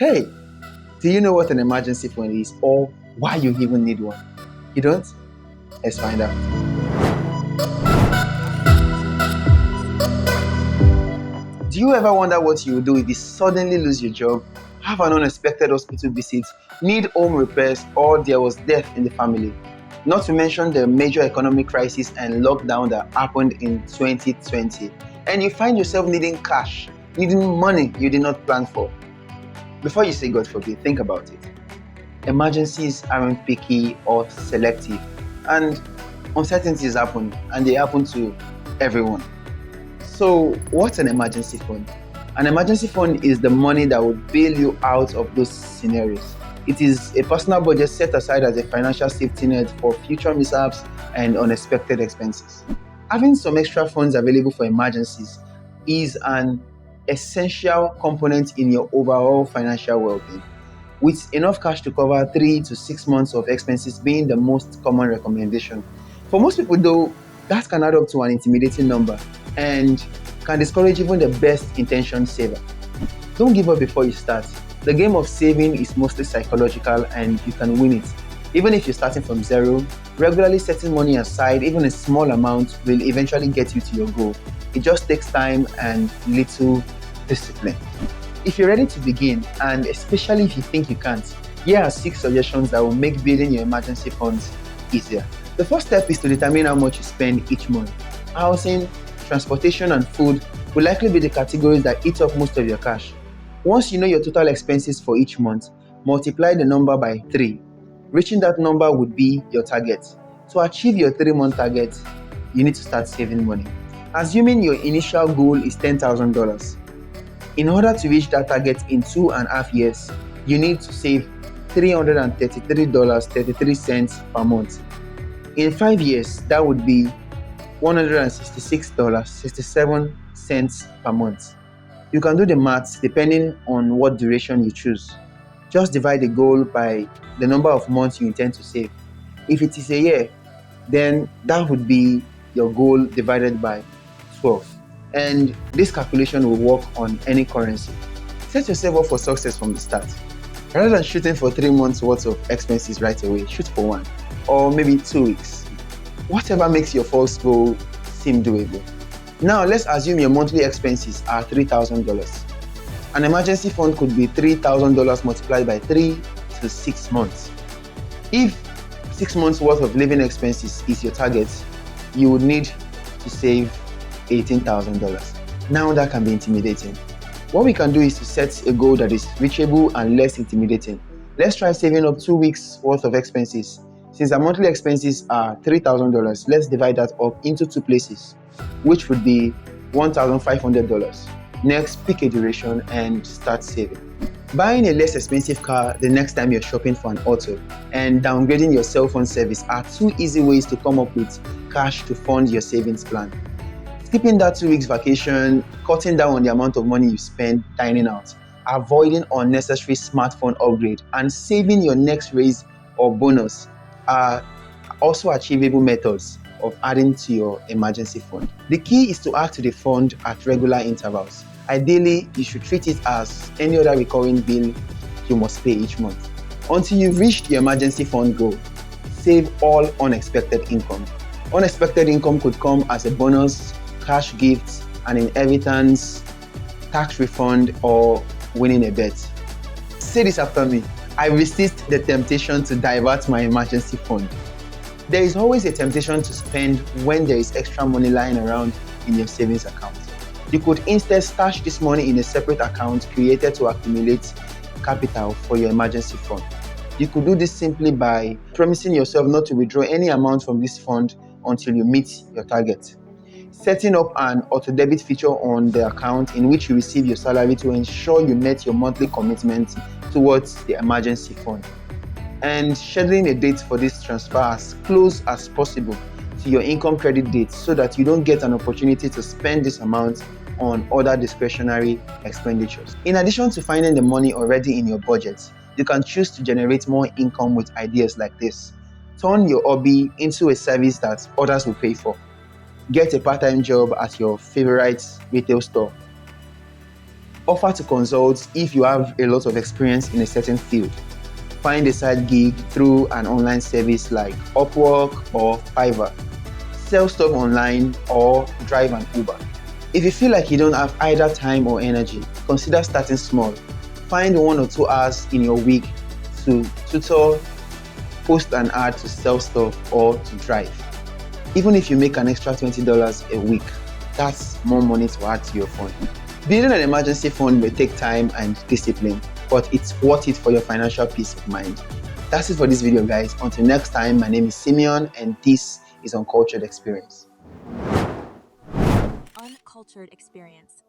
Hey, do you know what an emergency fund is or why you even need one? You don't? Let's find out. Do you ever wonder what you will do if you suddenly lose your job, have an unexpected hospital visit, need home repairs, or there was death in the family? Not to mention the major economic crisis and lockdown that happened in 2020, and you find yourself needing cash, needing money you did not plan for. Before you say God forbid, think about it. Emergencies aren't picky or selective, and uncertainties happen, and they happen to everyone. So, what's an emergency fund? An emergency fund is the money that will bail you out of those scenarios. It is a personal budget set aside as a financial safety net for future mishaps and unexpected expenses. Having some extra funds available for emergencies is an essential component in your overall financial well-being, with enough cash to cover 3 to 6 months of expenses being the most common recommendation. For most people though, that can add up to an intimidating number and can discourage even the best intentioned saver. Don't give up before you start. The game of saving is mostly psychological and you can win it. Even if you're starting from zero, regularly setting money aside, even a small amount, will eventually get you to your goal. It just takes time and little discipline. If you're ready to begin, and especially if you think you can't, here are 6 suggestions that will make building your emergency funds easier. The first step is to determine how much you spend each month. Housing, transportation, and food will likely be the categories that eat up most of your cash. Once you know your total expenses for each month, multiply the number by 3. Reaching that number would be your target. To achieve your 3-month target, you need to start saving money. Assuming your initial goal is $10,000. In order to reach that target in 2.5 years, you need to save $333.33 per month. In 5 years, that would be $166.67 per month. You can do the maths depending on what duration you choose. Just divide the goal by the number of months you intend to save. If it is a year, then that would be your goal divided by 12. And this calculation will work on any currency. Set yourself up for success from the start. Rather than shooting for 3 months worth of expenses right away, shoot for 1 or maybe 2 weeks. Whatever makes your first goal seem doable. Now let's assume your monthly expenses are $3,000. An emergency fund could be $3,000 multiplied by 3 to 6 months. If 6 months worth of living expenses is your target, you would need to save $18,000. Now that can be intimidating. What we can do is to set a goal that is reachable and less intimidating. Let's try saving up 2 weeks worth of expenses. Since our monthly expenses are $3,000, let's divide that up into 2 places, which would be $1,500. Next, pick a duration and start saving. Buying a less expensive car the next time you're shopping for an auto and downgrading your cell phone service are 2 easy ways to come up with cash to fund your savings plan. Skipping that 2 weeks vacation, cutting down on the amount of money you spend dining out, avoiding unnecessary smartphone upgrade, and saving your next raise or bonus are also achievable methods of adding to your emergency fund. The key is to add to the fund at regular intervals. Ideally, you should treat it as any other recurring bill you must pay each month. Until you've reached your emergency fund goal, save all unexpected income. Unexpected income could come as a bonus, cash gifts, an inheritance, tax refund, or winning a bet. Say this after me. I resist the temptation to divert my emergency fund. There is always a temptation to spend when there is extra money lying around in your savings account. You could instead stash this money in a separate account created to accumulate capital for your emergency fund. You could do this simply by promising yourself not to withdraw any amount from this fund until you meet your target. Setting up an auto-debit feature on the account in which you receive your salary to ensure you met your monthly commitment towards the emergency fund. And scheduling a date for this transfer as close as possible to your income credit date so that you don't get an opportunity to spend this amount on other discretionary expenditures. In addition to finding the money already in your budget, you can choose to generate more income with ideas like this. Turn your hobby into a service that others will pay for. Get a part-time job at your favorite retail store. Offer to consult if you have a lot of experience in a certain field. Find a side gig through an online service like Upwork or Fiverr. Sell stuff online or drive an Uber. If you feel like you don't have either time or energy, consider starting small. Find 1 or 2 hours in your week to tutor, post an ad to sell stuff, or to drive. Even if you make an extra $20 a week, that's more money to add to your fund. Building an emergency fund may take time and discipline, but it's worth it for your financial peace of mind. That's it for this video, guys. Until next time, my name is Simeon, and this is Uncultured Experience. Uncultured Experience.